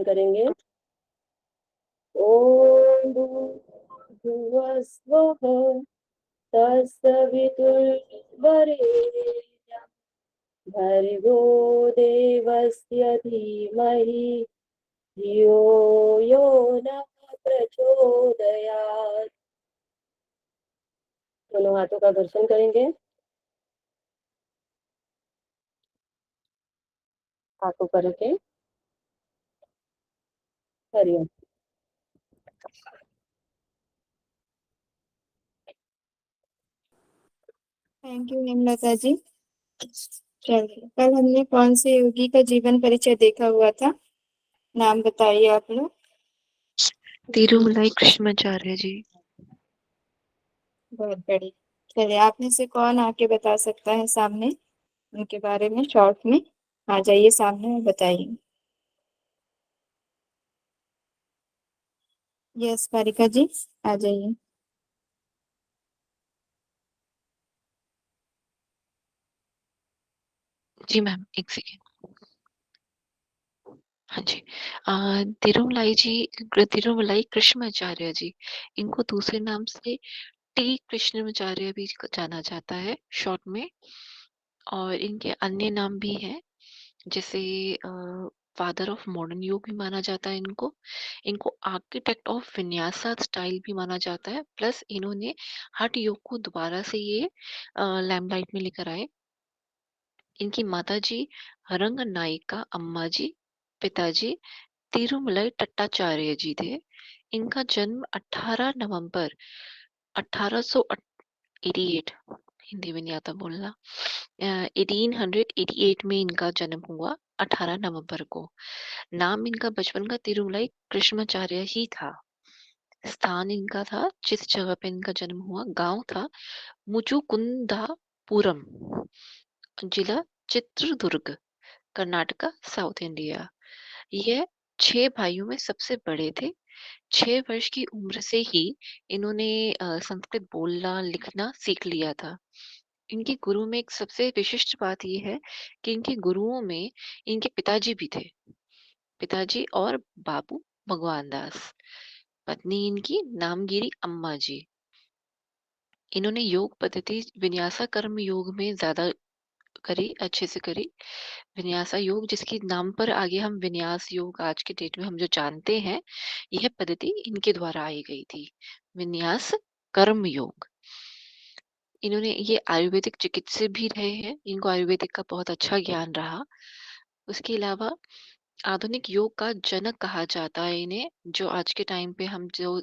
करेंगे। ओम भूर्भुवः स्वः तत्सवितुर्वरेण्यं भर्गो देवस्य धीमहि धियो यो न प्रचोदयात्। दोनों हाथों का दर्शन करेंगे। हाथों पर रखें। हरिओम। थैंक यू हेमलता जी। चलिए, कल हमने कौन से योगी का जीवन परिचय देखा हुआ था? नाम बताइए आप लोग। तिरुमलाई कृष्णाचार्य जी। बहुत बड़ी। चलिए, आप में से कौन आके बता सकता है सामने उनके बारे में शॉर्ट में? आ जाइए सामने और बताइए। यस कारिका जी, आ जाइए। जी मैम, एक सेकेंड। हाँ जी। तिरुमलाई कृष्णाचार्य जी, इनको दूसरे नाम से टी कृष्णाचार्य भी जाना जाता है शॉर्ट में। और इनके अन्य नाम भी हैं, जैसे फादर ऑफ मॉडर्न योग भी माना जाता है इनको। इनको आर्किटेक्ट ऑफ विन्यासा स्टाइल भी माना जाता है। प्लस इन्होंने हठ योग को दोबारा से ये लैमलाइट में लेकर आए। इनकी माताजी रंग नायिका अम्मा जी, पिताजी तिरुमलाई टट्टाचार्य जी थे। इनका जन्म 18 नवंबर 1888, हिंदी में नहीं आता बोलना, 1888 में इनका जन्म हुआ, 18 नवंबर को। नाम इनका बचपन का तिरुमलाई कृष्णाचार्य ही था। स्थान इनका था, जिस जगह पे इनका जन्म हुआ, गांव था मुचुकुंदापुरम, जिला चित्रदुर्ग, कर्नाटका, साउथ इंडिया। यह 6 भाइयों में सबसे बड़े थे। 6 वर्ष की उम्र से ही इन्होंने संस्कृत बोलना लिखना सीख लिया था। इनके गुरु में एक सबसे विशिष्ट बात यह है कि इनके गुरुओं में इनके पिताजी भी थे। पिताजी और बाबू भगवान दास, पत्नी इनकी नामगिरी अम्मा जी। इन्होंने योग पद्धति विन्यासा कर्म योग में ज्यादा करी, अच्छे से करी। विन्यासा योग, जिसके नाम पर आगे हम विन्यास योग आज के डेट में हम जो जानते हैं, यह पद्धति इनके द्वारा आई गई थी, विन्यास कर्म योग। इन्होंने ये आयुर्वेदिक चिकित्सक भी रहे हैं, इनको आयुर्वेदिक का बहुत अच्छा ज्ञान रहा। उसके अलावा आधुनिक योग का जनक कहा जाता है इन्हें। जो आज के टाइम पे हम जो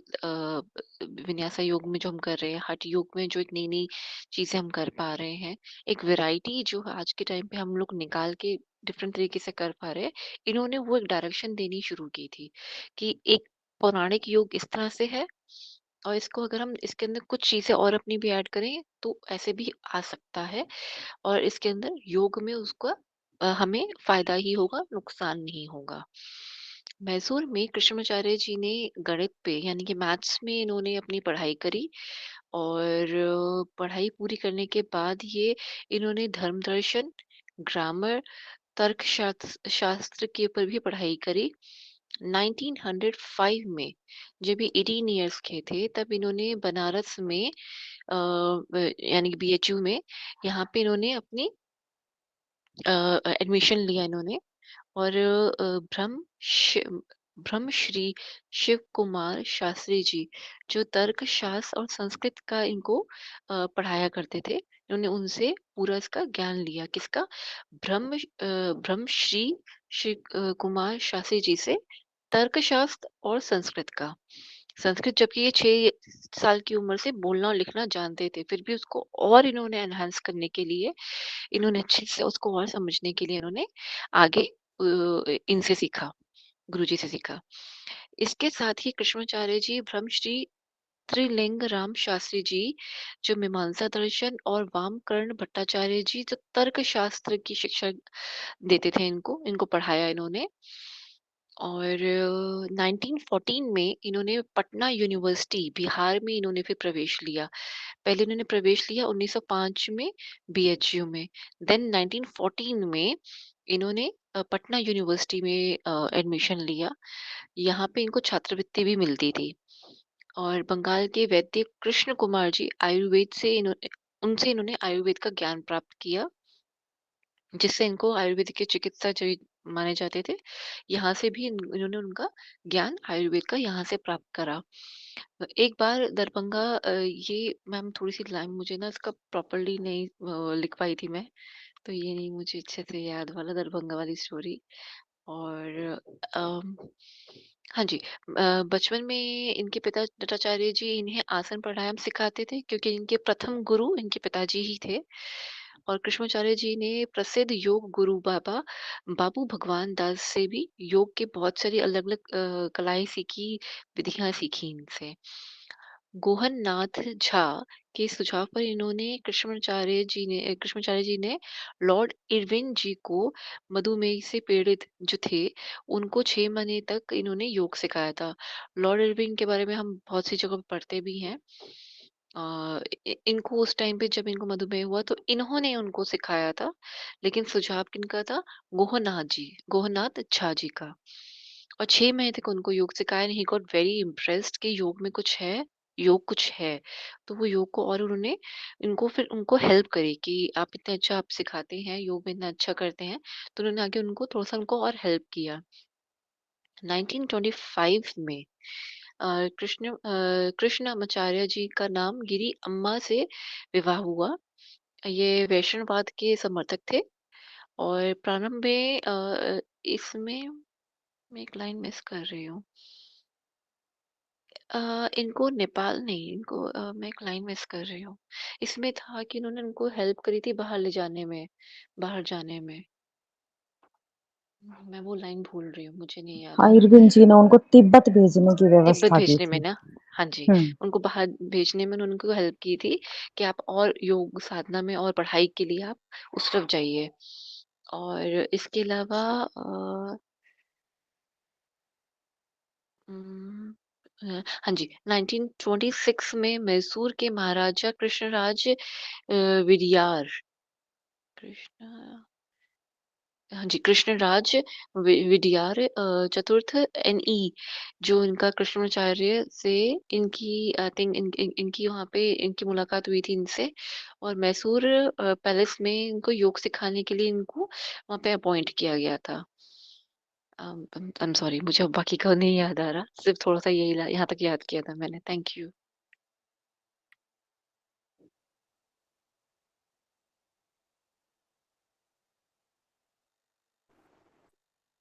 विन्यासा योग में जो हम कर रहे हैं, हठ योग में जो एक नई नई चीजें हम कर पा रहे हैं, एक वैरायटी जो आज के टाइम पे हम लोग निकाल के डिफरेंट तरीके से कर पा रहे हैं, इन्होंने वो एक डायरेक्शन देनी शुरू की थी कि एक पौराणिक योग इस तरह से है, और इसको अगर हम इसके अंदर कुछ चीजें और अपनी भी ऐड करें तो ऐसे भी आ सकता है। और इसके अंदर योग में उसका हमें फायदा ही होगा, नुकसान नहीं होगा। मैसूर में कृष्णाचार्य जी ने गणित पे यानी कि मैथ्स में इन्होंने अपनी पढ़ाई करी। और पढ़ाई पूरी करने के बाद ये इन्होंने धर्म दर्शन, ग्रामर, तर्क शास्त्र शास्त्र के ऊपर भी पढ़ाई करी। 1905 में जब ये 18 इयर्स के थे, तब इन्होंने बनारस में यानी कि बीएचयू में, यहाँ पे इन्होंने अपनी एडमिशन लिया इन्होंने। और ब्रह्म श्री शिव कुमार शास्त्री जी, जो तर्क शास्त्र और संस्कृत का इनको पढ़ाया करते थे, इन्होंने उनसे पूरा इसका ज्ञान लिया। किसका? ब्रह्म श्री शिव कुमार शास्त्री जी से, तर्क शास्त्र और संस्कृत का। संस्कृत जबकि ये 6 साल की उम्र से बोलना और लिखना जानते थे, फिर भी उसको और इन्होंने एनहांस करने के लिए, इन्होंने अच्छे से उसको और समझने के लिए इन्होंने आगे इनसे सीखा, गुरुजी से सीखा। इसके साथ ही कृष्णाचार्य जी ब्रह्मश्री त्रिलिंग राम शास्त्री जी, जो मीमांसा दर्शन, और वामकर्ण भट्टाचार्य जी, जो तर्क शास्त्र की शिक्षा देते थे, इनको इनको पढ़ाया इन्होंने। और 1914 में इन्होंने पटना यूनिवर्सिटी बिहार में इन्होंने फिर प्रवेश लिया। पहले इन्होंने प्रवेश लिया 1905 में बीएचयू में, देन 1914 में इन्होंने पटना यूनिवर्सिटी में एडमिशन लिया। यहाँ पे इनको छात्रवृत्ति भी मिलती थी। और बंगाल के वैद्य कृष्ण कुमार जी आयुर्वेद से उनसे इन्होंने आयुर्वेद का ज्ञान प्राप्त किया, जिससे इनको आयुर्वेद के चिकित्सा माने जाते थे। यहाँ से भी इन्होंने उनका ज्ञान आयुर्वेद का यहाँ से प्राप्त करा। एक बार दरभंगा ये मैम थोड़ी सी लाइन मुझे ना इसका प्रॉपरली नहीं लिख पाई थी मैं, तो ये नहीं मुझे अच्छे से याद वाला दरभंगा वाली स्टोरी। और अम, हाँ जी, बचपन में इनके पिता दत्ताचार्य जी इन्हें आसन प्राणायाम सिखाते थे, क्योंकि इनके प्रथम गुरु इनके पिताजी ही थे। और कृष्णाचार्य जी ने प्रसिद्ध योग गुरु बाबा बाबू भगवान दास से भी योग के बहुत सारी अलग अलग कलाएं सीखी, विधियां सीखी इनसे। गोहन नाथ झा के सुझाव पर इन्होंने कृष्णाचार्य जी ने लॉर्ड इरविन जी को मधुमेह से पीड़ित जो थे, उनको 6 महीने तक इन्होंने योग सिखाया था। लॉर्ड इरविन के बारे में हम बहुत सी जगह पढ़ते भी हैं। इनको उस टाइम पे जब इनको मधुमेह हुआ तो इन्होंने उनको सिखाया था, लेकिन सुझाव किनका था? गोहनाथ झा जी का। और 6 महीने तक उनको योग सिखाया, ही गॉट वेरी इम्प्रेस्ड कि योग में कुछ है, योग कुछ है। तो वो योग को और उन्होंने इनको फिर उनको हेल्प करी कि आप इतना अच्छा आप सिखाते हैं, योग में इतना अच्छा करते हैं। तो उन्होंने आगे उनको थोड़ा सा उनको और हेल्प किया। 1925 में कृष्णमाचार्य जी का नाम गिरी अम्मा से विवाह हुआ। ये वैष्णववाद के समर्थक थे। और प्रारंभ में इसमें मैं एक लाइन मिस कर रही हूँ। इनको नेपाल नहीं, इनको मैं एक लाइन मिस कर रही हूँ। इसमें था कि इन्होंने उनको हेल्प करी थी बाहर ले जाने में, बाहर जाने में। मैं वो लाइन भूल रही हूँ, मुझे नहीं याद आ रहा। इरविन जी ने उनको तिब्बत भेजने की तिब्बत व्यवस्था की भेजने में थी। ना, हाँ जी, हम्म। उनको बाहर भेजने में उन्होंने उनको हेल्प की थी कि आप और योग साधना में और पढ़ाई के लिए आप उस तरफ जाइए। और इसके अलावा उम, हाँ जी, 1926 में मैसूर के महाराजा कृष्णराज विडियार कृष्ण हाँ जी, कृष्णराज विडियार चतुर्थ एनई, जो इनका कृष्णाचार्य से इनकी आई थिंक इनकी वहाँ पे इनकी मुलाकात हुई थी इनसे। और मैसूर पैलेस में इनको योग सिखाने के लिए इनको वहाँ पे अपॉइंट किया गया था। आई एम सॉरी, मुझे अब बाकी का नहीं याद आ रहा, सिर्फ थोड़ा सा यही यहाँ तक याद किया था मैंने। Thank you.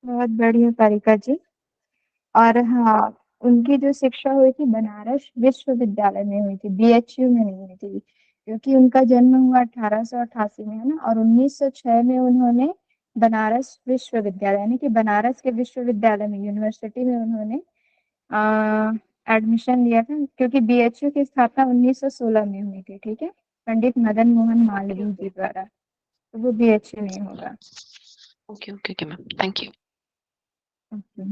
बहुत बढ़िया कारिका जी। और हाँ, उनकी जो शिक्षा हुई थी बनारस विश्वविद्यालय में हुई थी, बीएचयू में नहीं हुई थी, क्योंकि उनका जन्म हुआ 1888 में, है ना। और 1906 में उन्होंने बनारस विश्वविद्यालय यानी कि बनारस के विश्वविद्यालय में, यूनिवर्सिटी में उन्होंने एडमिशन लिया था, क्योंकि बीएचयू की स्थापना 1916 में हुई थी, ठीक है, पंडित मदन मोहन ओके मालवीय ओके जी द्वारा। तो वो बीएचयू नहीं होगा। Okay okay okay ma'am, thank you. Okay,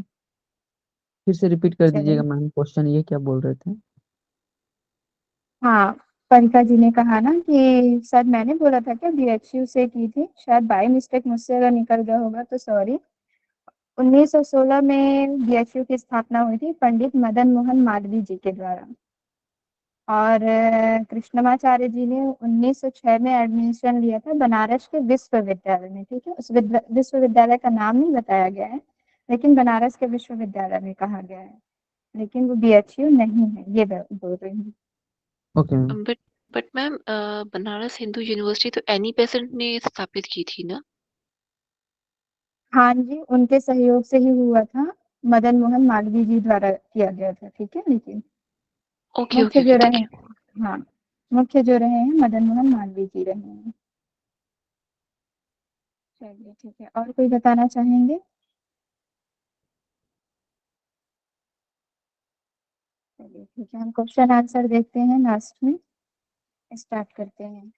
फिर से रिपीट कर चलिए। दीजिएगा मैम, क्वेश्चन ये क्या बोल रहे थे? हाँ, परिका जी ने कहा ना कि शायद मैंने बोला था क्या बीएचयू से की थी, शायद बाय मिस्टेक मुझसे अगर निकल गया होगा तो सॉरी। 1916 में बीएचयू की स्थापना हुई थी पंडित मदन मोहन मालवीय जी के द्वारा। और कृष्णमाचार्य जी ने 1906 में एडमिशन लिया था बनारस के विश्वविद्यालय में, ठीक है। उस विश्वविद्यालय का नाम नहीं बताया गया है, लेकिन बनारस के विश्वविद्यालय में कहा गया है, लेकिन वो बीएचयू नहीं है, ये बोल रही हूँ। Okay ma'am. But ma'am Banaras Hindu university तो एनी बेसेंट ने स्थापित की थी ना? हाँ जी, उनके सहयोग से ही हुआ था, मदन मोहन मालवीय जी द्वारा किया गया था, ठीक है। लेकिन ओके मुख्य ओके जो ओके, ठीक रहे, है। हाँ, मुख्य जो रहे हैं मदन मोहन मालवीय जी रहे हैं। चलिए ठीक है, और कोई बताना चाहेंगे? चलिए ठीक है, हम क्वेश्चन आंसर देखते हैं, लास्ट में स्टार्ट करते हैं।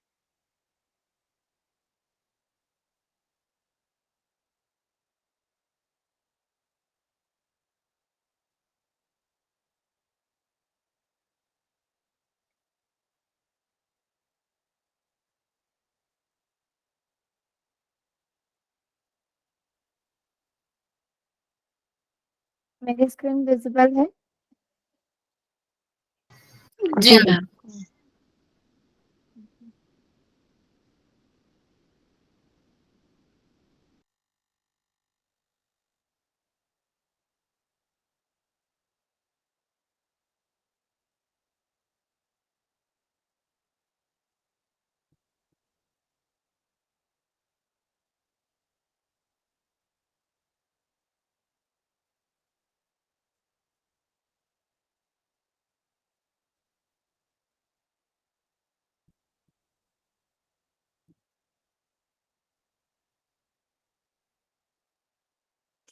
मेरी स्क्रीन विजिबल है? जी मैम।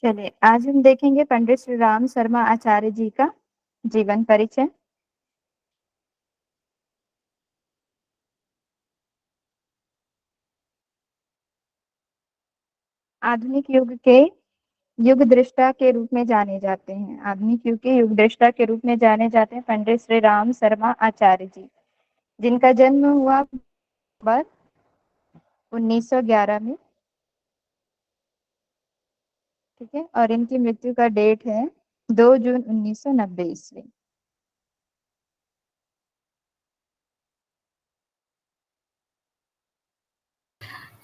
चलिए, आज हम देखेंगे पंडित श्री राम शर्मा आचार्य जी का जीवन परिचय। आधुनिक युग के युग दृष्टा के रूप में जाने जाते हैं। आधुनिक युग के युग दृष्टा के रूप में जाने जाते हैं पंडित श्री राम शर्मा आचार्य जी, जिनका जन्म हुआ 1911 में, ठीक है, और इनकी मृत्यु का डेट है 2 जून 1990 ईस्वी।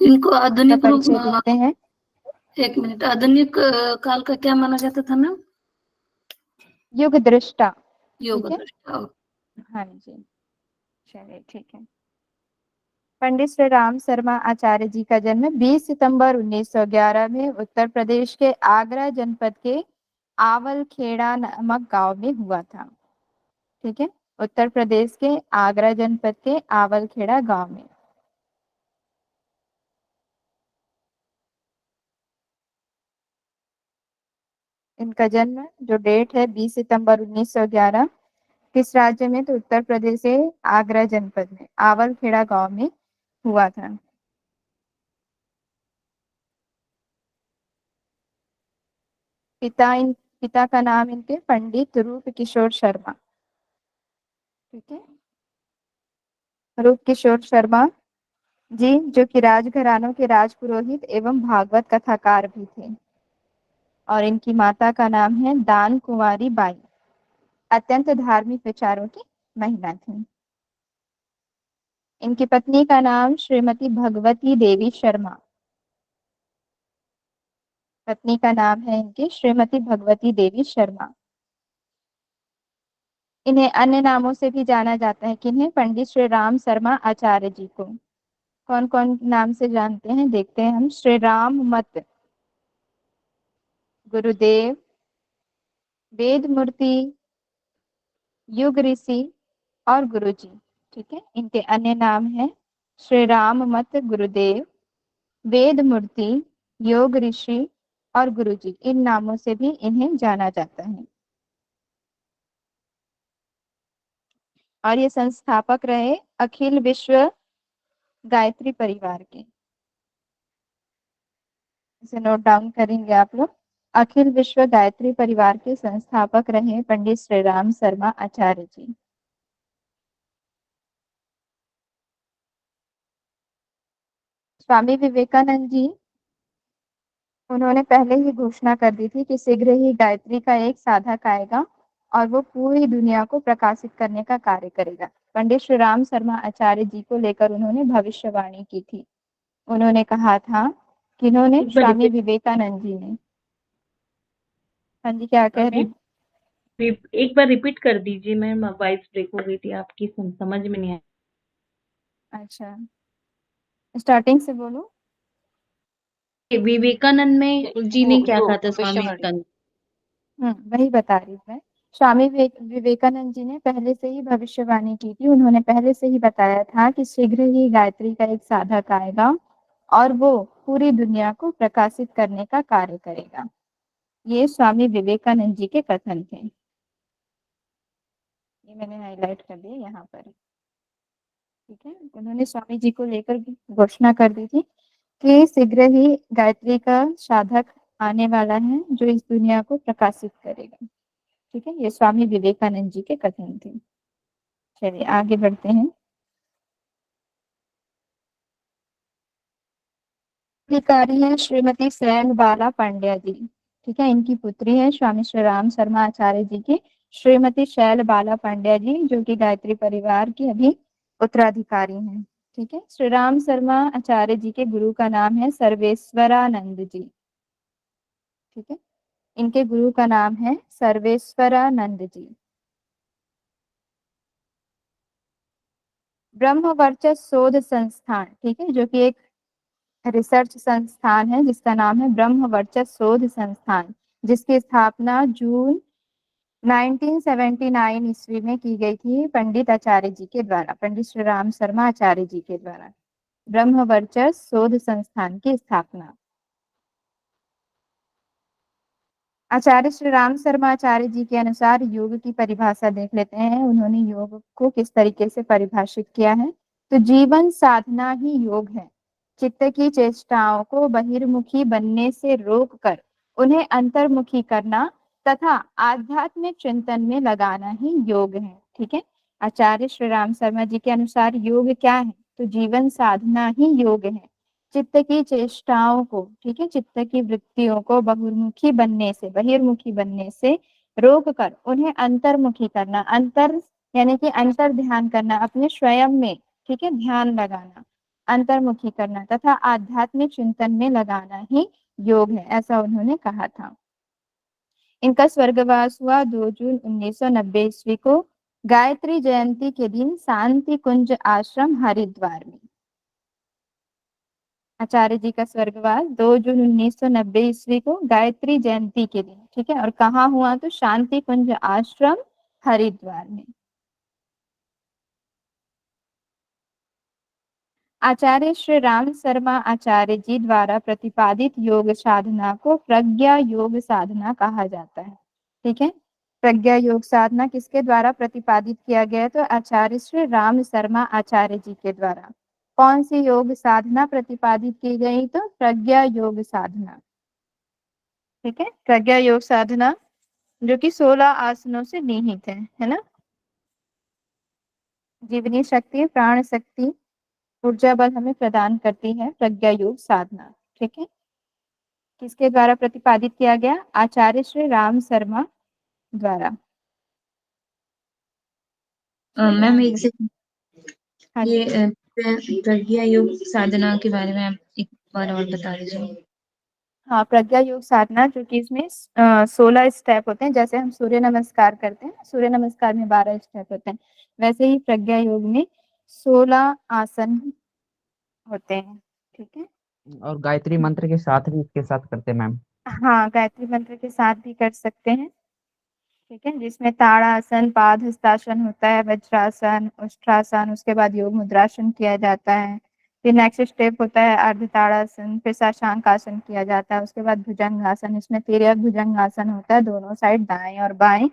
इनको आधुनिक रूप परिचय देते हैं। एक मिनट, आधुनिक काल का क्या माना जाता था मैम? युग दृष्टा। योग ठीक है? दृष्टा। हाँ जी, चलिए ठीक है। पंडित श्री राम शर्मा आचार्य जी का जन्म 20 सितंबर 1911 में उत्तर प्रदेश के आगरा जनपद के आवलखेड़ा नामक गांव में हुआ था। ठीक है, उत्तर प्रदेश के आगरा जनपद के आवलखेड़ा गांव में। इनका जन्म जो डेट है 20 सितंबर 1911, किस राज्य में? तो उत्तर प्रदेश के आगरा जनपद में आवलखेड़ा गांव में हुआ था। पिता का नाम इनके पंडित रूप किशोर शर्मा। ठीक है, रूप किशोर शर्मा जी, जो कि राजघरानों के राजपुरोहित एवं भागवत कथाकार भी थे। और इनकी माता का नाम है दान कुंवारी बाई, अत्यंत धार्मिक विचारों की महिला थी। इनकी पत्नी का नाम श्रीमती भगवती देवी शर्मा। पत्नी का नाम है इनकी श्रीमती भगवती देवी शर्मा। इन्हें अन्य नामों से भी जाना जाता है। किन्हें? पंडित श्री राम शर्मा आचार्य जी को। कौन कौन नाम से जानते हैं, देखते हैं हम। श्री राम मत, गुरुदेव, वेद मूर्ति, युग ऋषि और गुरुजी। ठीक है, इनके अन्य नाम है श्री राम मत, गुरुदेव, वेद मूर्ति, योग ऋषि और गुरुजी। इन नामों से भी इन्हें जाना जाता है। और ये संस्थापक रहे अखिल विश्व गायत्री परिवार के। इसे नोट डाउन करेंगे आप लोग। अखिल विश्व गायत्री परिवार के संस्थापक रहे पंडित श्री राम शर्मा आचार्य जी। स्वामी विवेकानंद जी, उन्होंने पहले ही घोषणा कर दी थी कि शीघ्र ही गायत्री का एक साधक आएगा और वो पूरी दुनिया को प्रकाशित करने का कार्य करेगा। पंडित श्री राम शर्मा आचार्य जी को लेकर उन्होंने भविष्यवाणी की थी। उन्होंने कहा था, किन्होंने? स्वामी विवेकानंद जी ने। हाँ जी, क्या कह रहे हैं? एक बार रिपीट कर दीजिए मैम, वॉइस ब्रेक हो गई थी आपकी, समझ में नहीं आया। अच्छा, स्टार्टिंग से बोलो। विवेकानंद में जी ने क्या कहा था? स्वामी विवेकानंद। वही बता रही हूँ मैं। स्वामी विवेकानंद जी ने पहले से ही भविष्यवाणी की थी। उन्होंने पहले से ही बताया था कि शीघ्र ही गायत्री का एक साधक आएगा और वो पूरी दुनिया को प्रकाशित करने का कार्य करेगा। ये स्वामी विवेकानंद जी के कथन थे। ये मैंने हाईलाइट कर दिया यहाँ पर। ठीक है, उन्होंने स्वामी जी को लेकर घोषणा कर दी थी कि शीघ्र ही गायत्री का साधक आने वाला है जो इस दुनिया को प्रकाशित करेगा। ठीक है, ये स्वामी विवेकानंद जी के कथन थे। चलिए आगे बढ़ते हैं। अधिकारी है श्रीमती सैन बाला पांड्या जी। ठीक है। इनकी पुत्री है स्वामी श्री राम शर्मा आचार्य जी की श्रीमती शैल बाला पांड्या जी, जो कि गायत्री परिवार की अभी उत्तराधिकारी हैं। ठीक है। श्री राम शर्मा आचार्य जी के गुरु का नाम है सर्वेश्वरानंद जी। ठीक है। इनके गुरु का नाम है सर्वेश्वरानंद जी। ब्रह्म वर्चस्व शोध संस्थान, ठीक है, जो कि एक रिसर्च संस्थान है जिसका नाम है ब्रह्म वर्चस्व शोध संस्थान, जिसकी स्थापना जून 1979 ईस्वी में की गई थी पंडित आचार्य जी के द्वारा, पंडित श्री राम शर्मा आचार्य जी के द्वारा। ब्रह्म वर्चस्व शोध संस्थान की स्थापना। आचार्य श्री राम शर्मा आचार्य जी के अनुसार योग की परिभाषा देख लेते हैं। उन्होंने योग को किस तरीके से परिभाषित किया है, तो जीवन साधना ही योग है। चित्त की चेष्टाओं को बहिर्मुखी बनने से रोककर उन्हें अंतर्मुखी करना तथा आध्यात्मिक चिंतन में लगाना ही योग है। ठीक है। आचार्य श्री राम शर्मा जी के अनुसार योग क्या है, तो जीवन साधना ही योग है। चित्त की चेष्टाओं को, ठीक है, चित्त की वृत्तियों को बहिर्मुखी बनने से रोक कर उन्हें अंतर्मुखी करना, अंतर यानी कि अंतर ध्यान करना, अपने स्वयं में, ठीक है, ध्यान लगाना, अंतर्मुखी करना तथा आध्यात्मिक चिंतन में लगाना ही योग है, ऐसा उन्होंने कहा था। इनका स्वर्गवास हुआ 2 जून 1990 ईस्वी को गायत्री जयंती के दिन शांति कुंज आश्रम हरिद्वार में। आचार्य जी का स्वर्गवास 2 जून 1990 ईस्वी को गायत्री जयंती के दिन, ठीक है, और कहाँ हुआ, तो शांति कुंज आश्रम हरिद्वार में। आचार्य श्री राम शर्मा आचार्य जी द्वारा प्रतिपादित योग साधना को प्रज्ञा योग साधना कहा जाता है। ठीक है। प्रज्ञा योग साधना किसके द्वारा प्रतिपादित किया गया, तो आचार्य श्री राम शर्मा आचार्य जी के द्वारा। कौन सी योग साधना प्रतिपादित की गई, तो प्रज्ञा योग साधना। ठीक है। प्रज्ञा योग साधना जो कि 16 आसनों से निहित है ना। जीवनी शक्ति, प्राण शक्ति, ऊर्जा बल हमें प्रदान करती है प्रज्ञा योग साधना। ठीक है। किसके द्वारा प्रतिपादित किया गया, आचार्य श्री राम शर्मा द्वारा। मैम एक से हाँ जी। ये प्रज्ञा योग साधना के बारे में आप एक बार और बता दीजिए। हाँ, प्रज्ञा योग साधना जो कि इसमें 16 स्टेप होते हैं। जैसे हम सूर्य नमस्कार करते हैं, सूर्य नमस्कार में 12 स्टेप होते हैं, वैसे ही प्रज्ञा योग में 16 आसन होते हैं। ठीक है। और गायत्री मंत्र के साथ भी इसके साथ करते हैं मैम। हाँ, गायत्री मंत्र के साथ भी कर सकते हैं। ठीक है। जिसमें ताड़ासन, पाद हस्तासन होता है, वज्रासन, उष्ट्रासन, उसके बाद योग मुद्रासन किया जाता है। फिर नेक्स्ट स्टेप होता है अर्ध ताड़ासन, फिर शशांक आसन किया जाता है, उसके बाद भुजंगासन, इसमें तिर्यक भुजंगासन होता है, दोनों साइड दाएं और बाएं।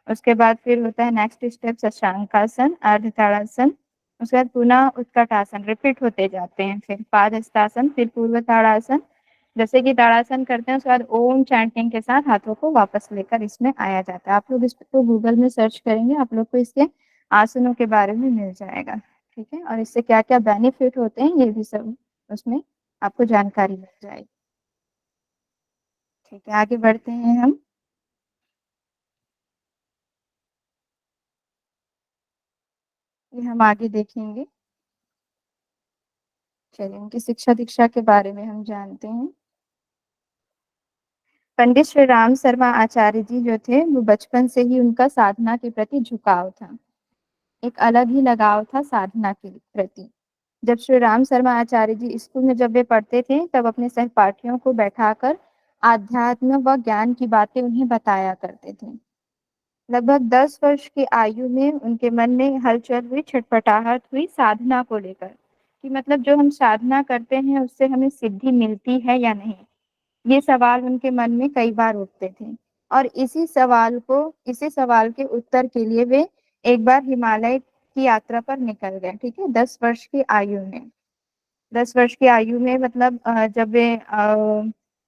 उसके बाद फिर होता है नेक्स्ट स्टेप शशांकासन, अर्ध ताड़ासन, उसके बाद पुनः उत्कटासन, रिपीट होते जाते हैं। फिर पाद हस्तासन, फिर पूर्व ताड़ासन, जैसे कि ताड़ासन करते हैं उसके बाद ओम चैंटिंग के साथ हाथों को वापस लेकर इसमें आया जाता है। आप लोग इसको गूगल में सर्च करेंगे, आप लोग को इसके आसनों के बारे में मिल जाएगा। ठीक है। और इससे क्या क्या बेनिफिट होते हैं ये भी सब उसमें आपको जानकारी मिल जाएगी। ठीक है। आगे बढ़ते हैं हम। ये हम आगे देखेंगे। चलिए, उनकी शिक्षा दीक्षा के बारे में हम जानते हैं। पंडित श्री राम शर्मा आचार्य जी जो थे वो बचपन से ही उनका साधना के प्रति झुकाव था, एक अलग ही लगाव था साधना के प्रति। जब श्री राम शर्मा आचार्य जी स्कूल में जब वे पढ़ते थे तब अपने सहपाठियों को बैठाकर आध्यात्म व ज्ञान की बातें उन्हें बताया करते थे। लगभग 10 वर्ष की आयु में उनके मन में हलचल हुई, छटपटाहट हुई साधना को लेकर, कि मतलब जो हम साधना करते हैं उससे हमें सिद्धि मिलती है या नहीं। ये सवाल उनके मन में कई बार उठते थे और इसी सवाल के उत्तर के लिए वे एक बार हिमालय की यात्रा पर निकल गए। ठीक है। 10 वर्ष की आयु में, 10 वर्ष की आयु में मतलब जब वे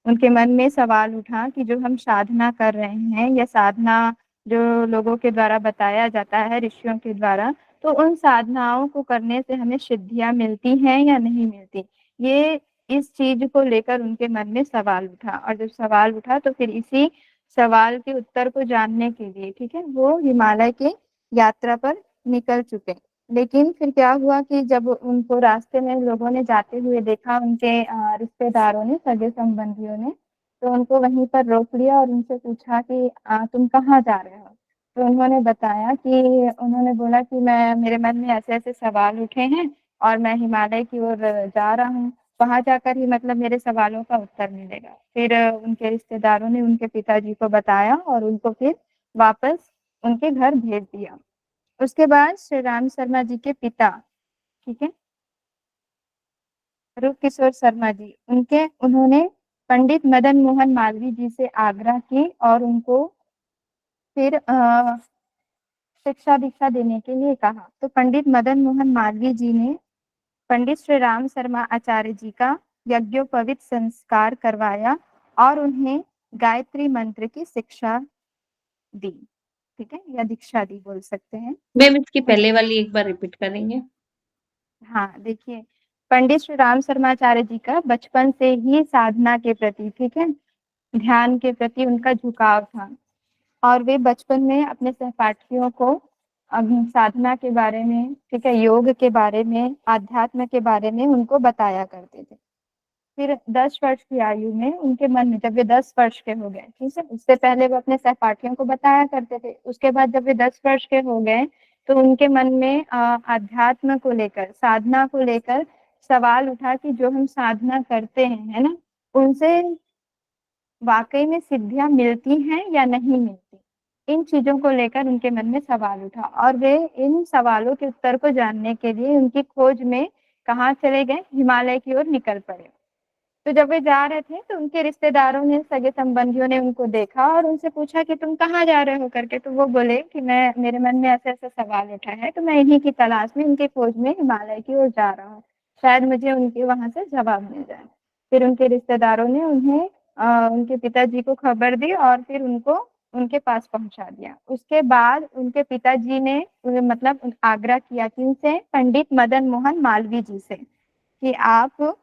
उनके मन में सवाल उठा कि जो हम साधना कर रहे हैं या साधना जो लोगों के द्वारा बताया जाता है ऋषियों के द्वारा, तो उन साधनाओं को करने से हमें सिद्धियां मिलती हैं या नहीं मिलती। ये इस चीज को लेकर उनके मन में सवाल उठा, और जब सवाल उठा तो फिर इसी सवाल के उत्तर को जानने के लिए, ठीक है, वो हिमालय के यात्रा पर निकल चुके। लेकिन फिर क्या हुआ कि जब उनको रास्ते में लोगों ने जाते हुए देखा, उनके रिश्तेदारों ने, सगे संबंधियों ने, तो उनको वहीं पर रोक लिया और उनसे पूछा कि तुम कहाँ जा रहे हो? तो उन्होंने बताया कि, उन्होंने बोला कि मैं, मेरे मन में ऐसे ऐसे सवाल उठे हैं और मैं हिमालय की ओर जा रहा हूँ, वहां जाकर ही मतलब मेरे सवालों का उत्तर मिलेगा। फिर उनके रिश्तेदारों ने उनके पिताजी को बताया और उनको फिर वापस उनके घर भेज दिया। उसके बाद श्री राम शर्मा जी के पिता, ठीक है, रूप किशोर शर्मा जी, उन्होंने पंडित मदन मोहन मालवीय जी से आग्रह की और उनको फिर शिक्षा दीक्षा देने के लिए कहा। तो पंडित मदन मोहन मालवीय जी ने पंडित श्री राम शर्मा आचार्य जी का यज्ञोपवीत संस्कार करवाया और उन्हें गायत्री मंत्र की शिक्षा दी, ठीक है, या दीक्षा दी बोल सकते हैं। मैम इसकी पहले वाली एक बार रिपीट करेंगे? हाँ, देखिए, पंडित श्री राम शर्माचार्य जी का बचपन से ही साधना के प्रति, ठीक है, ध्यान के प्रति उनका झुकाव था, और वे बचपन में अपने सहपाठियों को साधना के बारे में, ठीक है, योग के बारे में, आध्यात्म के बारे में उनको बताया करते थे। फिर 10 वर्ष की आयु में उनके मन में, जब वे 10 वर्ष के हो गए, ठीक है, उससे पहले वो अपने सहपाठियों को बताया करते थे, उसके बाद जब वे 10 वर्ष के हो गए तो उनके मन में आध्यात्म को लेकर, साधना को लेकर सवाल उठा कि जो हम साधना करते हैं, है ना, उनसे वाकई में सिद्धियां मिलती हैं या नहीं मिलती। इन चीजों को लेकर उनके मन में सवाल उठा और वे इन सवालों के उत्तर को जानने के लिए उनकी खोज में कहाँ चले गए? हिमालय की ओर निकल पड़े। तो जब वे जा रहे थे तो उनके रिश्तेदारों ने, सगे संबंधियों ने उनको देखा और उनसे पूछा कि तुम कहाँ जा रहे हो करके। तो वो बोले कि मैं, मेरे मन में ऐसा ऐसा सवाल उठा है, तो मैं इन्हीं की तलाश में, इनकी खोज में हिमालय की ओर जा रहा हूँ, शायद मुझे उनके वहां से जवाब मिल जाए। फिर उनके रिश्तेदारों ने उन्हें उनके पिताजी को खबर दी और फिर उनको उनके पास पहुंचा दिया। उसके बाद उनके पिताजी ने मतलब आग्रह किया किनसे? पंडित मदन मोहन मालवीय जी से, कि आप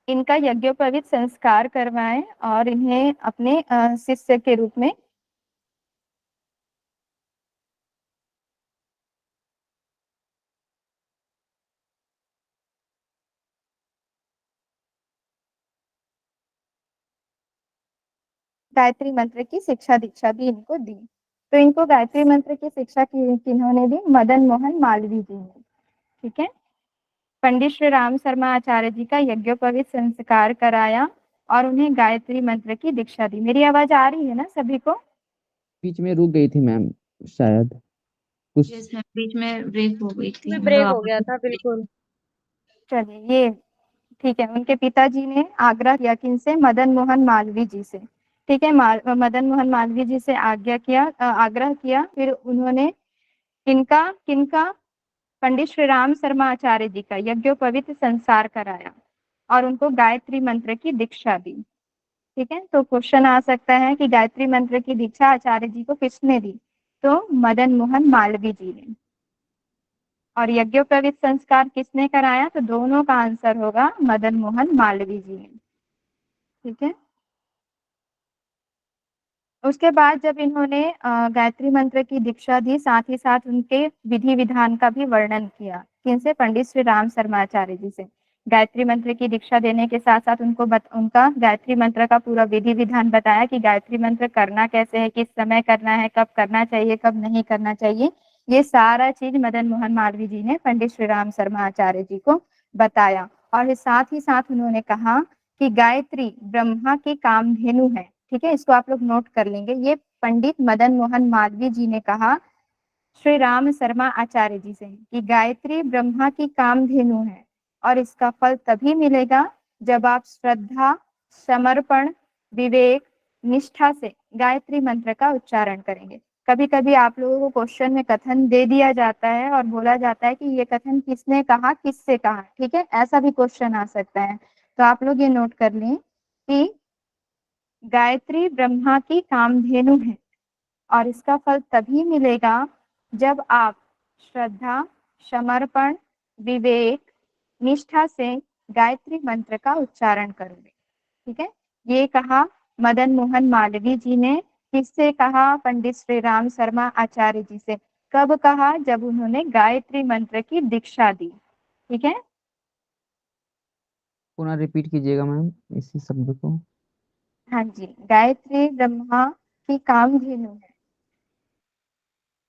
इनका यज्ञोपवीत संस्कार करवाएं और इन्हें अपने शिष्य के रूप में गायत्री मंत्र की शिक्षा दीक्षा भी इनको दी। तो इनको गायत्री मंत्र की शिक्षा किन्होंने दी? मदन मोहन मालवीय जी ने, ठीक है। पंडित श्री राम शर्मा आचार्य जी का यज्ञोपवीत संस्कार कराया और उन्हें गायत्री मंत्र की दीक्षा दी। मेरी आवाज आ रही है ना सभी को? बीच में रुक गई थी मैम, शायद कुछ। यस मैम, बीच में ब्रेक हो गई थी, में मतलब ब्रेक हो गया आवाज। था बिल्कुल। चलिए, ये ठीक है। उनके पिताजी ने आग्रह किया किनसे? मदन मोहन मालवीय जी से, ठीक है। मदन मोहन मालवीय जी से आग्रह किया। फिर उन्होंने किनका किनका पंडित श्री राम शर्मा आचार्य जी का यज्ञोपवीत संस्कार कराया और उनको गायत्री मंत्र की दीक्षा दी, ठीक है। तो क्वेश्चन आ सकता है कि गायत्री मंत्र की दीक्षा आचार्य जी को किसने दी? तो मदन मोहन मालवीय जी ने। और यज्ञोपवीत संस्कार किसने कराया? तो दोनों का आंसर होगा मदन मोहन मालवीय जी ने, ठीक है। उसके बाद जब इन्होंने गायत्री मंत्र की दीक्षा दी, साथ ही साथ उनके विधि विधान का भी वर्णन किया। किनसे? पंडित श्री राम शर्माचार्य जी से। गायत्री मंत्र की दीक्षा देने के साथ साथ उनका गायत्री मंत्र का पूरा विधि विधान बताया कि गायत्री मंत्र करना कैसे है, किस समय करना है, कब करना चाहिए, कब नहीं करना चाहिए। ये सारा चीज मदन मोहन मालवीय जी ने पंडित श्री राम शर्मा आचार्य जी को बताया। और साथ ही साथ उन्होंने कहा कि गायत्री ब्रह्मा की कामधेनु है, ठीक है। इसको आप लोग नोट कर लेंगे। ये पंडित मदन मोहन मालवीय जी ने कहा श्री राम शर्मा आचार्य जी से कि गायत्री ब्रह्मा की कामधेनु है और इसका फल तभी मिलेगा जब आप श्रद्धा, समर्पण, विवेक, निष्ठा से गायत्री मंत्र का उच्चारण करेंगे। कभी कभी आप लोगों को क्वेश्चन में कथन दे दिया जाता है और बोला जाता है कि ये कथन किसने कहा, किससे कहा, ठीक है, ऐसा भी क्वेश्चन आ सकता है। तो आप लोग ये नोट कर लें कि गायत्री ब्रह्मा की कामधेनु है और इसका फल तभी मिलेगा जब आप श्रद्धा, समर्पण, विवेक, निष्ठा से गायत्री मंत्र का उच्चारण करोगे। ठीक है, ये कहा मदन मोहन मालवीय जी ने। किससे कहा? पंडित श्री राम शर्मा आचार्य जी से। कब कहा? जब उन्होंने गायत्री मंत्र की दीक्षा दी। ठीक है, पुनः रिपीट कीजिएगा मैम इसी शब्द को। हाँ जी, गायत्री ब्रह्मा की कामधेनु है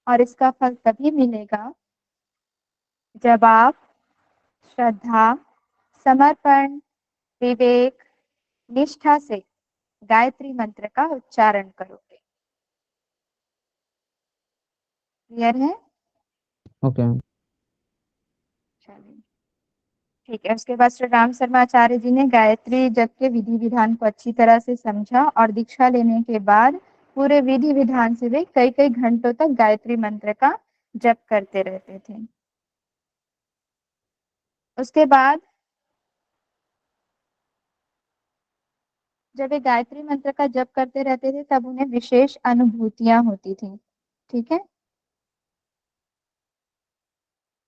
और इसका फल तभी मिलेगा जब आप श्रद्धा, समर्पण, विवेक, निष्ठा से गायत्री मंत्र का उच्चारण करोगे। क्लियर है? Okay ma'am. चलिए ठीक है। उसके बाद श्री राम शर्मा आचार्य जी ने गायत्री जप के विधि विधान को अच्छी तरह से समझा और दीक्षा लेने के बाद पूरे विधि विधान से वे कई कई घंटों तक गायत्री मंत्र का जप करते रहते थे। उसके बाद जब वे गायत्री मंत्र का जप करते रहते थे तब उन्हें विशेष अनुभूतियां होती थी। ठीक है,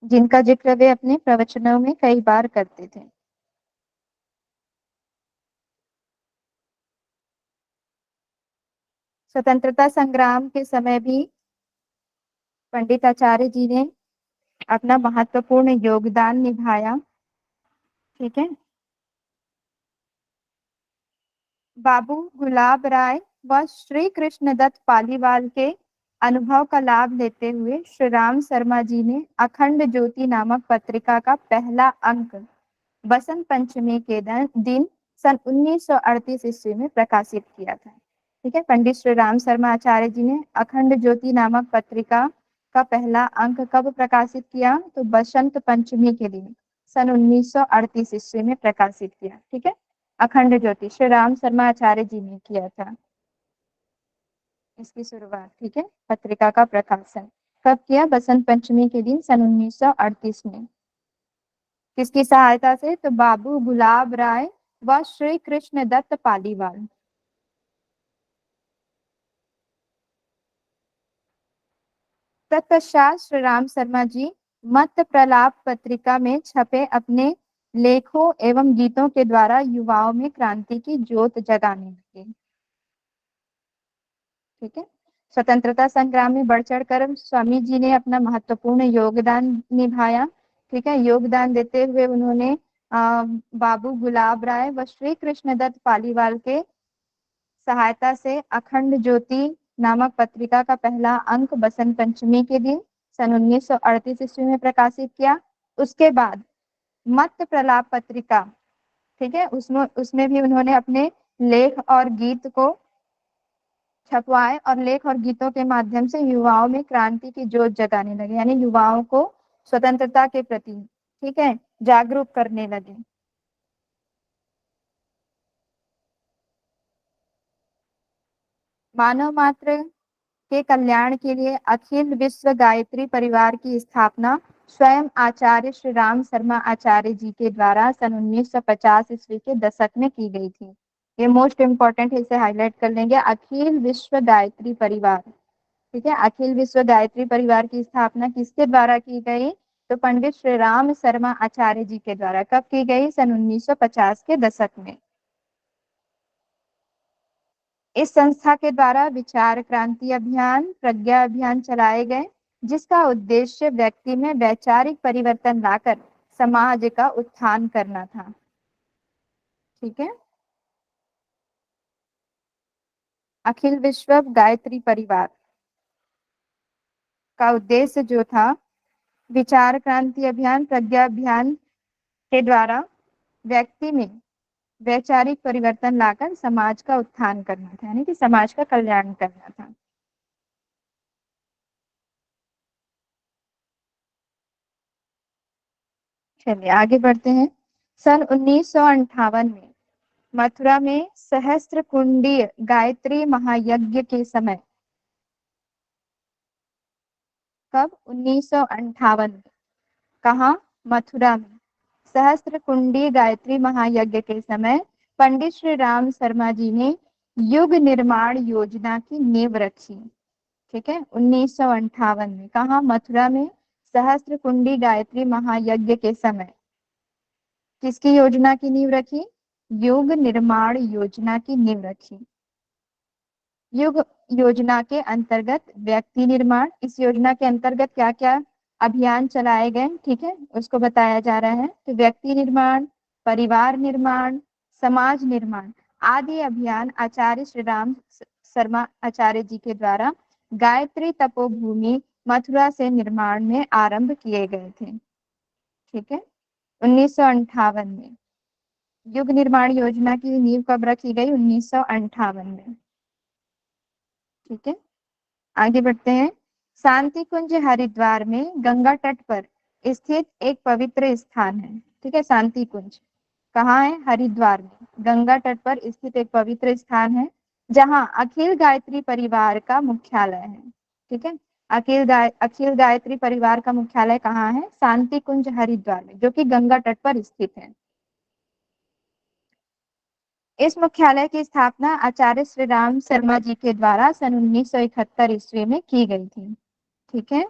जिनका जिक्र वे अपने प्रवचनों में कई बार करते थे। स्वतंत्रता संग्राम के समय भी पंडित आचार्य जी ने अपना महत्वपूर्ण योगदान निभाया। ठीक है, बाबू गुलाब राय व श्री कृष्ण दत्त पालीवाल के अनुभव का लाभ लेते हुए श्री राम शर्मा जी ने अखंड ज्योति नामक पत्रिका का पहला अंक बसंत पंचमी के दिन सन 1938 ईस्वी में प्रकाशित किया था। ठीक है, पंडित श्री राम शर्मा आचार्य जी ने अखंड ज्योति नामक पत्रिका का पहला अंक कब प्रकाशित किया? तो बसंत पंचमी के दिन सन 1938 ईस्वी में प्रकाशित किया। ठीक है, अखंड ज्योति श्री राम शर्मा आचार्य जी ने किया था इसकी शुरुआत। ठीक है, पत्रिका का प्रकाशन कब किया? बसंत पंचमी के दिन सन 1938 में। किसकी सहायता से? तो बाबू गुलाब राय व श्री कृष्ण दत्त पालीवाल। तत्पश्चात श्री राम शर्मा जी मत प्रलाप पत्रिका में छपे अपने लेखों एवं गीतों के द्वारा युवाओं में क्रांति की ज्योत जगाने लगे। ठीक है, स्वतंत्रता संग्राम में बढ़ चढ़कर स्वामी जी ने अपना महत्वपूर्ण योगदान निभाया। ठीक है, योगदान देते हुए उन्होंने बाबू गुलाब राय व श्री कृष्ण दत्त पालीवाल के सहायता से अखंड ज्योति नामक पत्रिका का पहला अंक बसंत पंचमी के दिन सन 1938 ईस्वी में प्रकाशित किया। उसके बाद मत प्रलाप पत्रिका, ठीक है, उसमें भी उन्होंने अपने लेख और गीत को छपवाए और लेख और गीतों के माध्यम से युवाओं में क्रांति की ज्योत जगाने लगे, यानी युवाओं को स्वतंत्रता के प्रति, ठीक है, जागरूक करने लगे। मानव मात्र के कल्याण के लिए अखिल विश्व गायत्री परिवार की स्थापना स्वयं आचार्य श्री राम शर्मा आचार्य जी के द्वारा सन 1950 ईस्वी के दशक में की गई थी। ये मोस्ट इंपॉर्टेंट है, इसे हाईलाइट कर लेंगे। अखिल विश्व गायत्री परिवार, ठीक है, अखिल विश्व गायत्री परिवार की स्थापना किसके द्वारा की गई? तो पंडित श्री राम शर्मा आचार्य जी के द्वारा। कब की गई? सन 1950 के दशक में। इस संस्था के द्वारा विचार क्रांति अभियान, प्रज्ञा अभियान चलाए गए, जिसका उद्देश्य व्यक्ति में वैचारिक परिवर्तन लाकर समाज का उत्थान करना था। ठीक है, अखिल विश्व गायत्री परिवार का उद्देश्य जो था विचार क्रांति अभियान, प्रज्ञा अभियान के द्वारा व्यक्ति में वैचारिक परिवर्तन लाकर समाज का उत्थान करना था, यानी कि समाज का कल्याण करना था। चलिए आगे बढ़ते हैं। सन 1958 में मथुरा में सहस्त्र कुंडीय गायत्री महायज्ञ के समय, कब? 1958 में। कहा? मथुरा में सहस्त्र कुंडी गायत्री महायज्ञ के समय पंडित श्री राम शर्मा जी ने युग निर्माण योजना की नींव रखी। ठीक है, 1958 में। कहा? मथुरा में सहस्त्र कुंडी गायत्री महायज्ञ के समय किसकी योजना की नींव रखी? युग निर्माण योजना की नींव रखी। युग योजना के अंतर्गत व्यक्ति निर्माण, इस योजना के अंतर्गत क्या क्या अभियान चलाए गए, ठीक है, उसको बताया जा रहा है। तो व्यक्ति निर्माण, परिवार निर्माण, समाज निर्माण आदि अभियान आचार्य श्री राम शर्मा आचार्य जी के द्वारा गायत्री तपोभूमि मथुरा से निर्माण में आरंभ किए गए थे। ठीक है, 1958 में युग निर्माण योजना की नींव कब रखी गई? 1958 में। ठीक है, आगे बढ़ते हैं। शांति कुंज हरिद्वार में गंगा तट पर स्थित एक पवित्र स्थान है। ठीक है, शांति कुंज कहाँ है? हरिद्वार में गंगा तट पर स्थित एक पवित्र स्थान है जहाँ अखिल गायत्री परिवार का मुख्यालय है। ठीक है, अखिल गायत्री परिवार का मुख्यालय कहाँ है? शांति कुंज हरिद्वार में, जो कि गंगा तट पर स्थित है। इस मुख्यालय की स्थापना आचार्य श्री राम शर्मा जी के द्वारा सन 1971 ईस्वी में की गई थी। ठीक है,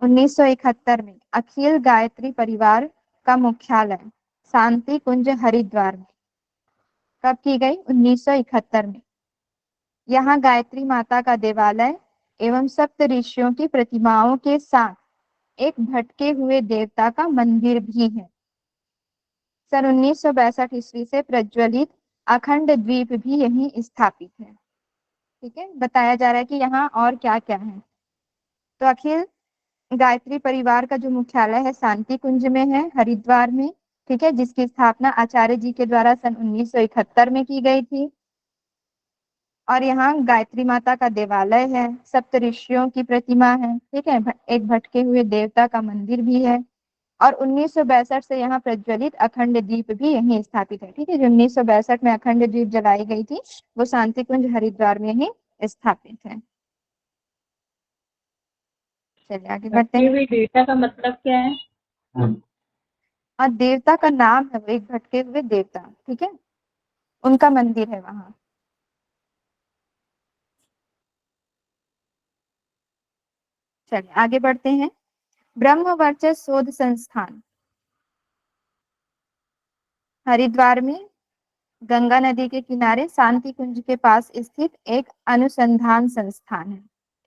1971 में अखिल गायत्री परिवार का मुख्यालय शांति कुंज हरिद्वार में कब की गई? 1971 में। यहाँ गायत्री माता का देवालय एवं सप्त ऋषियों की प्रतिमाओं के साथ एक भटके हुए देवता का मंदिर भी है। सन 1962 ईस्वी से प्रज्वलित अखंड द्वीप भी यहीं स्थापित है। ठीक है, बताया जा रहा है कि यहाँ और क्या क्या है। तो अखिल गायत्री परिवार का जो मुख्यालय है शांति कुंज में है, हरिद्वार में। ठीक है, जिसकी स्थापना आचार्य जी के द्वारा सन 1971 में की गई थी। और यहाँ गायत्री माता का देवालय है, सप्त ऋषियों की प्रतिमा है। ठीक है, एक भटके हुए देवता का मंदिर भी है। और 1962 से यहाँ प्रज्वलित अखंड दीप भी यहीं स्थापित है। ठीक है, जो 1962 में अखंड दीप जलाई गई थी वो शांति कुंज हरिद्वार में ही स्थापित है। चलिए आगे बढ़ते भटके हैं। हुए देवता का मतलब क्या है? और देवता का नाम है वो, एक भटके हुए देवता। ठीक है, उनका मंदिर है वहाँ। चलिए आगे बढ़ते हैं। ब्रह्म वर्चस्व शोध संस्थान हरिद्वार में गंगा नदी के किनारे शांति कुंज के पास स्थित एक अनुसंधान संस्थान है।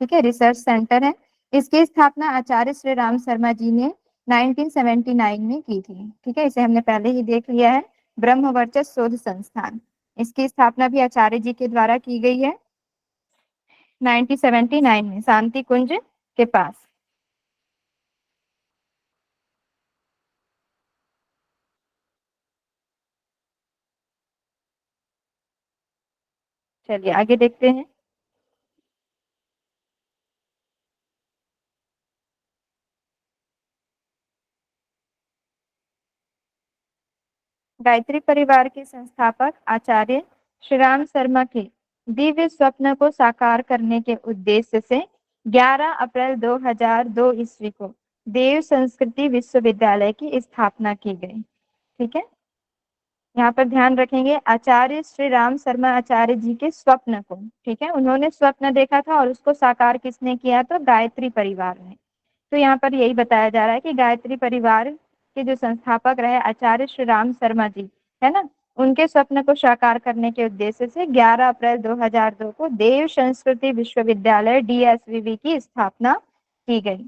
ठीक है, रिसर्च सेंटर है। इसकी स्थापना आचार्य श्री राम शर्मा जी ने 1979 में की थी। ठीक है, इसे हमने पहले ही देख लिया है, ब्रह्म वर्चस्व शोध संस्थान। इसकी स्थापना भी आचार्य जी के द्वारा की गई है 1979 में शांति कुंज के पास। चलिए आगे देखते हैं। गायत्री परिवार के संस्थापक आचार्य श्री राम शर्मा के दिव्य स्वप्न को साकार करने के उद्देश्य से 11 अप्रैल 2002 ईस्वी को देव संस्कृति विश्वविद्यालय की स्थापना की गई। ठीक है, यहाँ पर ध्यान रखेंगे आचार्य श्री राम शर्मा आचार्य जी के स्वप्न को। ठीक है, उन्होंने स्वप्न देखा था और उसको साकार किसने किया? तो गायत्री परिवार ने। तो यहाँ पर यही बताया जा रहा है कि गायत्री परिवार के जो संस्थापक रहे आचार्य श्री राम शर्मा जी है ना, उनके स्वप्न को साकार करने के उद्देश्य से 11 अप्रैल 2002 को देव संस्कृति विश्वविद्यालय DSVV की स्थापना की गई।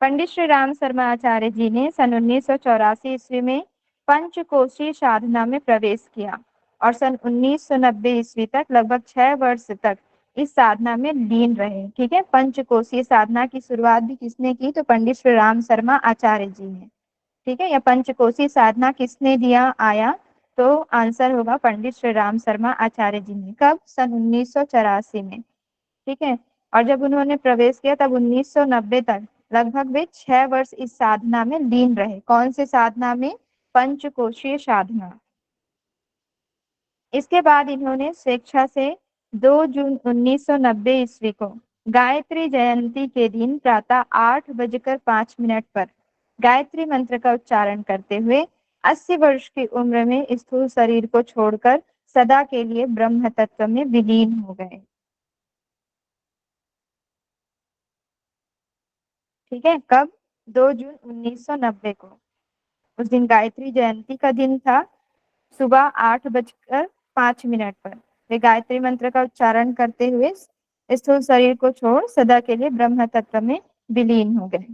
पंडित श्री राम शर्मा आचार्य जी ने सन 1984 ईस्वी में पंचकोशी साधना में प्रवेश किया और सन 1990 ईस्वी तक लगभग 6 वर्ष तक इस साधना में लीन रहे। ठीक है, पंचकोशीय साधना की शुरुआत भी किसने की? तो पंडित श्री राम शर्मा आचार्य जी ने। ठीक है, यह पंचकोशी साधना किसने दिया आया? तो आंसर होगा पंडित श्री राम शर्मा आचार्य जी ने। कब? सन 1984 में। ठीक है, और जब उन्होंने प्रवेश किया तब 1990 तक लगभग वे 6 वर्ष इस साधना में लीन रहे। कौन से साधना में? पंचकोशीय साधना। इसके बाद इन्होंने स्वेच्छा से 2 जून 1990 ईस्वी को गायत्री जयंती के दिन प्रातः 8:05 पर गायत्री मंत्र का उच्चारण करते हुए 80 वर्ष की उम्र में स्थूल शरीर को छोड़कर सदा के लिए ब्रह्म तत्व में विलीन हो गए। ठीक है, कब? 2 जून 1990 को। उस दिन गायत्री जयंती का दिन था। सुबह 8:05 पर वे गायत्री मंत्र का उच्चारण करते हुए स्थूल शरीर को छोड़ सदा के लिए ब्रह्म तत्व में विलीन हो गए।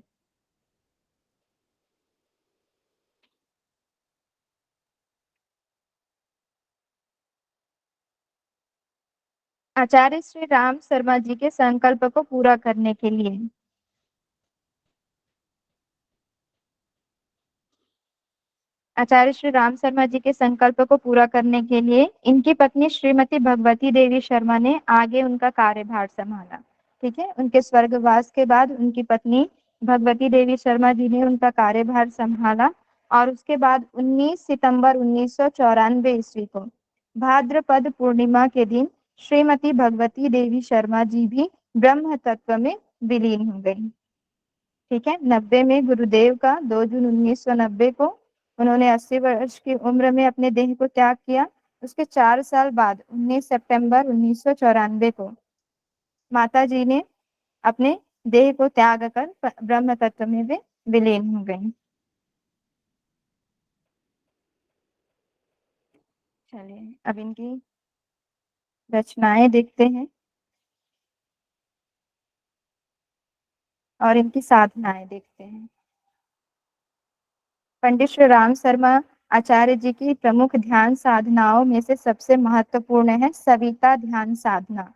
आचार्य श्री राम शर्मा जी के संकल्प को पूरा करने के लिए आचार्य श्री राम शर्मा जी के संकल्प को पूरा करने के लिए इनकी पत्नी श्रीमती भगवती देवी शर्मा ने आगे उनका कार्यभार संभाला। ठीक है, उनके स्वर्गवास के बाद उनकी पत्नी भगवती देवी शर्मा जी ने उनका कार्यभार संभाला और उसके बाद 19 सितंबर 1994 ईस्वी को भाद्रपद पूर्णिमा के दिन श्रीमती भगवती देवी शर्मा जी भी ब्रह्म तत्व में विलीन हो गई। ठीक है, 90 में गुरुदेव का 2 जून 1990 को उन्होंने 80 वर्ष की उम्र में अपने देह को त्याग किया। उसके 4 साल बाद 19 सितंबर 1994 को माता जी ने अपने देह को त्याग कर ब्रह्म तत्व में वे विलीन हो गई। चलिए अब इनकी रचनाएं देखते हैं और इनकी साधनाएं देखते हैं। पंडित श्री राम शर्मा आचार्य जी की प्रमुख ध्यान साधनाओं में से सबसे महत्वपूर्ण है सविता ध्यान साधना,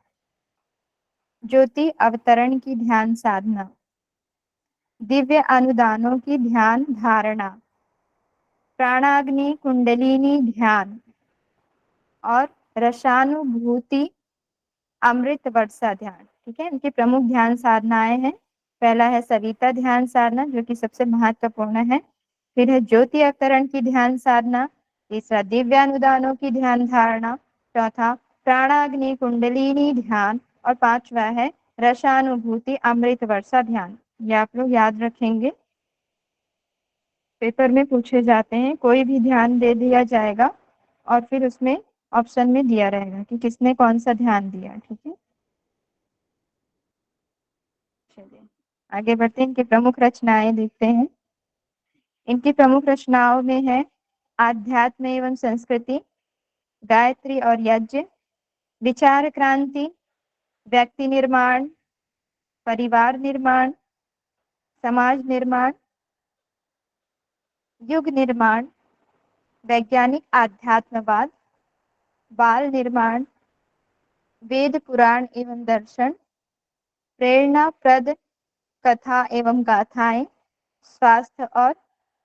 ज्योति अवतरण की ध्यान साधना, दिव्य अनुदानों की ध्यान धारणा, प्राणाग्नि कुंडलिनी ध्यान और रसानुभूति अमृत वर्षा ध्यान। ठीक है, इनकी प्रमुख ध्यान साधनाएं हैं। पहला है सविता ध्यान साधना जो कि सबसे महत्वपूर्ण है, फिर है ज्योति अवतरण की ध्यान साधना, तीसरा दिव्यानुदानों की ध्यान धारणा, चौथा प्राणाग्नि कुंडलिनी ध्यान और पांचवा है रसानुभूति अमृत वर्षा ध्यान। ये आप लोग याद रखेंगे, पेपर में पूछे जाते हैं। कोई भी ध्यान दे दिया जाएगा और फिर उसमें ऑप्शन में दिया रहेगा कि किसने कौन सा ध्यान दिया। ठीक है, चलिए आगे बढ़ते हैं, इनकी प्रमुख रचनाएं देखते हैं। इनकी प्रमुख रचनाओं में है आध्यात्म एवं संस्कृति, गायत्री और यज्ञ, विचार क्रांति, व्यक्ति निर्माण, परिवार निर्माण, समाज निर्माण, युग निर्माण, वैज्ञानिक आध्यात्मवाद, बाल निर्माण, वेद पुराण एवं दर्शन, प्रेरणाप्रद कथा एवं गाथाएं, स्वास्थ्य और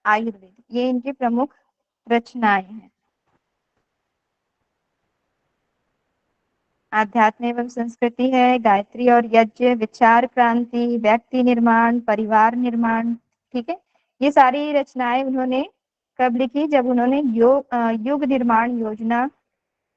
आयुर्वेद, ये इनकी प्रमुख रचनाएं हैं। आध्यात्म एवं संस्कृति है, गायत्री और यज्ञ, विचार क्रांति, व्यक्ति निर्माण, परिवार निर्माण। ठीक है, ये सारी रचनाएं उन्होंने कब लिखी? जब उन्होंने युग निर्माण योजना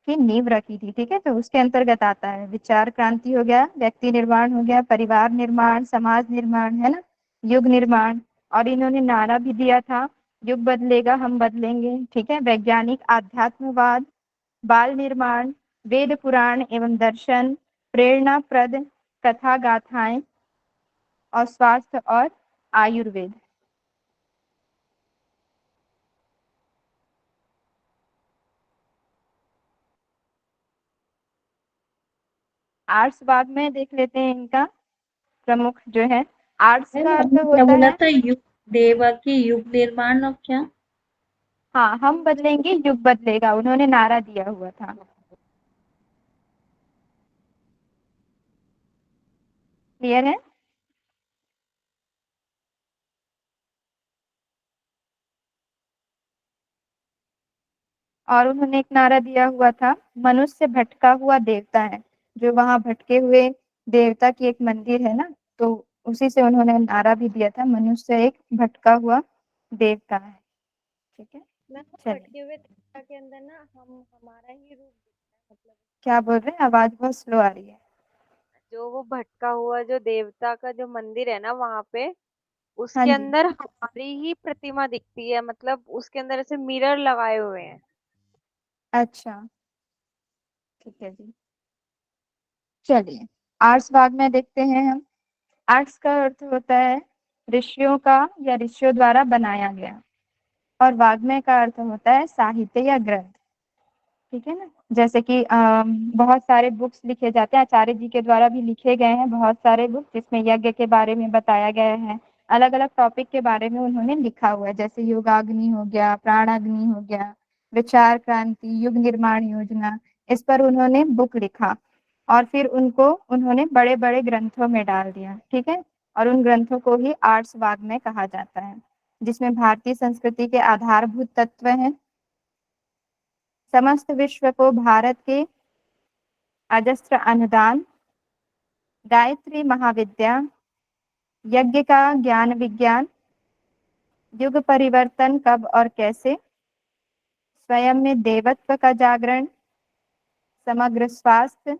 की नींव रखी थी। ठीक है, तो उसके अंतर्गत आता है विचार क्रांति हो गया, व्यक्ति निर्माण हो गया, परिवार निर्माण, समाज निर्माण, है ना, युग निर्माण। और इन्होंने नारा भी दिया था, युग बदलेगा हम बदलेंगे। ठीक है, वैज्ञानिक आध्यात्मवाद, बाल निर्माण, वेद पुराण एवं दर्शन, प्रेरणाप्रद कथा गाथाएं और स्वास्थ्य और आयुर्वेद। आर्ट्स भाग में देख लेते हैं इनका प्रमुख जो है। आर्ट्स का अर्थ क्या होता बोला है, था? युग देवा की युग निर्माण और क्या? हाँ, हम बदलेंगे युग बदलेगा, उन्होंने नारा दिया हुआ था। क्लियर है? और उन्होंने एक नारा दिया हुआ था, मनुष्य भटका हुआ देवता है। जो वहां भटके हुए देवता की एक मंदिर है ना, तो उसी से उन्होंने नारा भी दिया था, मनुष्य एक भटका हुआ देवता है। ठीक है, चलिए भटके हुए देवता के अंदर ना हम हमारा ही रूप दिखता है, मतलब क्या बोल रहे हैं? आवाज बहुत स्लो आ रही है। जो वो भटका हुआ जो देवता का जो मंदिर है ना वहां पे, हाँ उसके जी, अंदर हमारी ही प्रतिमा दिखती है, मतलब उसके अंदर ऐसे मिरर लगाए हुए हैं। अच्छा, ठीक है जी। चलिए आर्ट्स भाग में देखते हैं हम। आर्ट्स का अर्थ होता है ऋषियों का या ऋषियों द्वारा बनाया गया। और वाग्मय का अर्थ होता है साहित्य या ग्रंथ। ठीक है ना। जैसे कि बहुत सारे बुक्स लिखे जाते हैं, आचार्य जी के द्वारा भी लिखे गए हैं बहुत सारे बुक, जिसमें यज्ञ के बारे में बताया गया है, अलग अलग टॉपिक के बारे में उन्होंने लिखा हुआ है। जैसे योगाग्नि हो गया, प्राणाग्नि हो गया, विचार क्रांति, युग निर्माण योजना, इस पर उन्होंने बुक लिखा और फिर उनको उन्होंने बड़े बड़े ग्रंथों में डाल दिया। ठीक है। और उन ग्रंथों को ही आर्ष वाग्मय कहा जाता है, जिसमें भारतीय संस्कृति के आधारभूत तत्व हैं। समस्त विश्व को भारत के अजस्त्र अनुदान, गायत्री महाविद्या, यज्ञ का ज्ञान विज्ञान, युग परिवर्तन कब और कैसे, स्वयं में देवत्व का जागरण, समग्र स्वास्थ्य,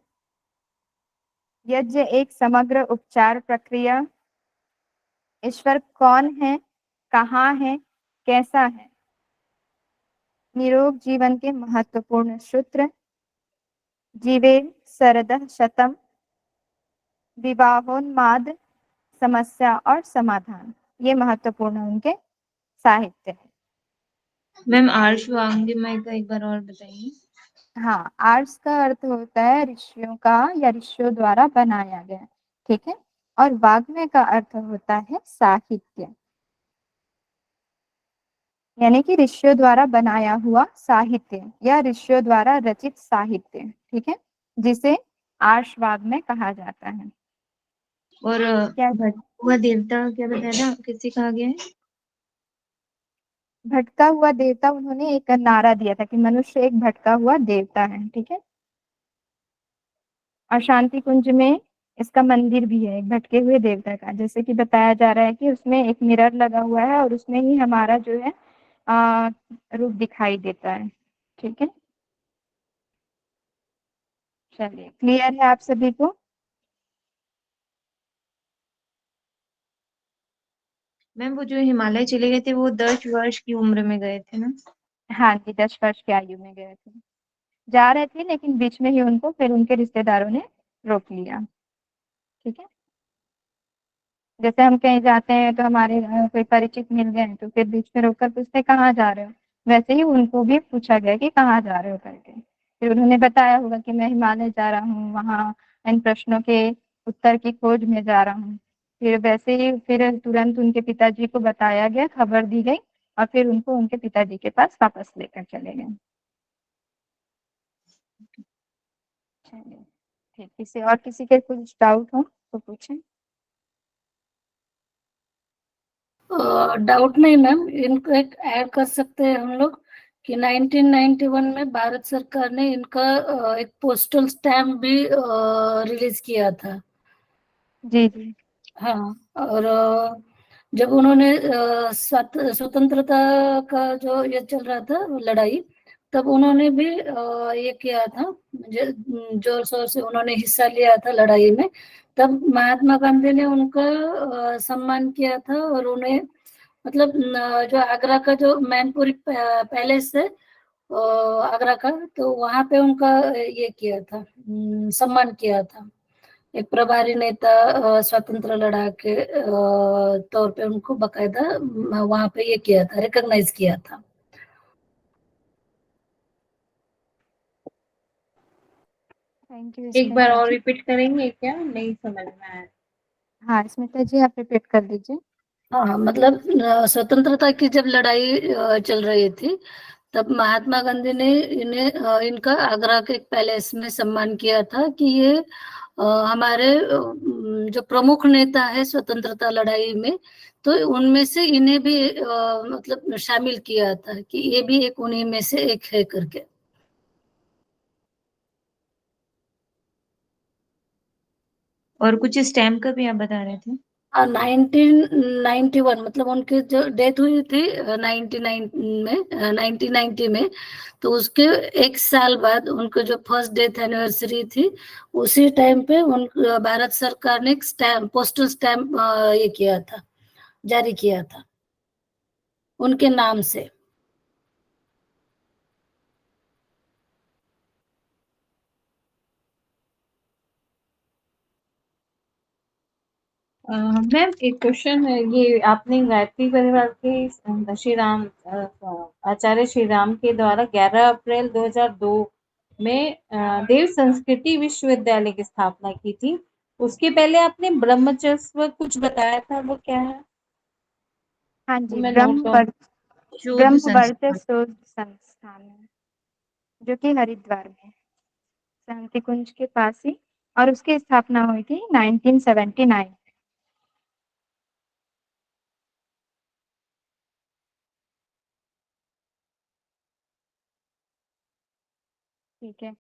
यज्ञ एक समग्र उपचार प्रक्रिया, ईश्वर कौन है, कहाँ है, कैसा है, निरोग जीवन के महत्वपूर्ण सूत्र, जीवे सरदः शतम, विवाहोन्माद, समस्या और समाधान, ये महत्वपूर्ण उनके साहित्य है। मैम आर्ष वांग्मय का एक बार और बताइए। हाँ, आर्ट्स का अर्थ होता है ऋषियों का या ऋषियों द्वारा बनाया गया। ठीक है। और वाग्मय का अर्थ होता है साहित्य, यानी कि ऋषियों द्वारा बनाया हुआ साहित्य या ऋषियों द्वारा रचित साहित्य। ठीक है, जिसे आर्ष वाग्मय कहा जाता है। और क्या भटका हुआ देवता क्या बताया था, किससे कहा गया है? भटका हुआ देवता, उन्होंने एक नारा दिया था कि मनुष्य एक भटका हुआ देवता है। ठीक है। और शांति कुंज में इसका मंदिर भी है, एक भटके हुए देवता का, जैसे कि बताया जा रहा है कि उसमें एक मिरर लगा हुआ है और उसमें ही हमारा जो है रूप दिखाई देता है। ठीक है। चलिए, क्लियर है आप सभी को? मैम वो जो हिमालय चले गए थे वो 10 वर्ष की उम्र में गए थे ना? हाँ जी, 10 वर्ष की आयु में गए थे, जा रहे थे, लेकिन बीच में ही उनको फिर उनके रिश्तेदारों ने रोक लिया। ठीक है। जैसे हम कहीं जाते हैं तो हमारे कोई परिचित मिल गए तो फिर बीच में रोककर पूछते कहाँ जा रहे हो, वैसे ही उनको भी पूछा गया कि कहाँ जा रहे हो करके। फिर उन्होंने बताया होगा कि मैं हिमालय जा रहा हूँ, वहाँ इन प्रश्नों के उत्तर की खोज में जा रहा हूँ। फिर वैसे ही फिर तुरंत उनके पिताजी को बताया गया, खबर दी गई और फिर उनको उनके पिताजी के पास वापस लेकर चले गए। चलिए, ठीक, किसी और किसी के कुछ डाउट हो तो पूछें। डाउट नहीं मैम, इनको एक ऐड कर सकते हैं हम लोग कि 1991 में भारत सरकार ने इनका एक पोस्टल स्टैम्प भी रिलीज किया था। जी जी। हाँ, और जब उन्होंने स्वतंत्रता का जो ये चल रहा था लड़ाई, तब उन्होंने भी ये किया था, जोर शोर से उन्होंने हिस्सा लिया था लड़ाई में। तब महात्मा गांधी ने उनका सम्मान किया था और उन्हें मतलब जो आगरा का जो मैनपुरी पैलेस है आगरा का, तो वहां पे उनका ये किया था, सम्मान किया था। एक प्रभारी नेता स्वतंत्र लड़ा के तौर पे उनको बकायदा वहां पे ये किया था, रिकॉग्नाइज किया था। थैंक यू एक बार स्मिता और जी। रिपीट करेंगे क्या, नहीं समझ में आया? हाँ स्मिता जी, आप रिपीट कर दीजिए। हाँ, मतलब स्वतंत्रता की जब लड़ाई चल रही थी, तब महात्मा गांधी ने इन्हें इनका आगरा के एक पैलेस में सम्मान किया था कि ये हमारे जो प्रमुख नेता है स्वतंत्रता लड़ाई में, तो उनमें से इन्हें भी मतलब शामिल किया था कि ये भी एक उन्हीं में से एक है करके। और कुछ स्टैम्प का भी आप बता रहे थे? 1991, मतलब उनकी जो डेथ हुई थी 1990 में, तो उसके एक साल बाद उनको जो फर्स्ट डेथ एनिवर्सरी थी, उसी टाइम पे उन भारत सरकार ने एक स्टैम्प, पोस्टल स्टैम्प ये किया था, जारी किया था उनके नाम से। मैम एक क्वेश्चन है, ये आपने गायत्री परिवार के आचार्य श्री राम के द्वारा 11 अप्रैल 2002 में देव संस्कृति विश्वविद्यालय की स्थापना की थी। उसके पहले आपने ब्रह्मचर्य कुछ बताया था, वो क्या है? हाँ वो जी, मैं नोट डाउन। शोध ब्रह्म संस्थान। शोध संस्थान है, जो कि हरिद्वार में है, शांति कुंज के पास ही, और उसकी स्थापना हुई थी 1979। ठीक है।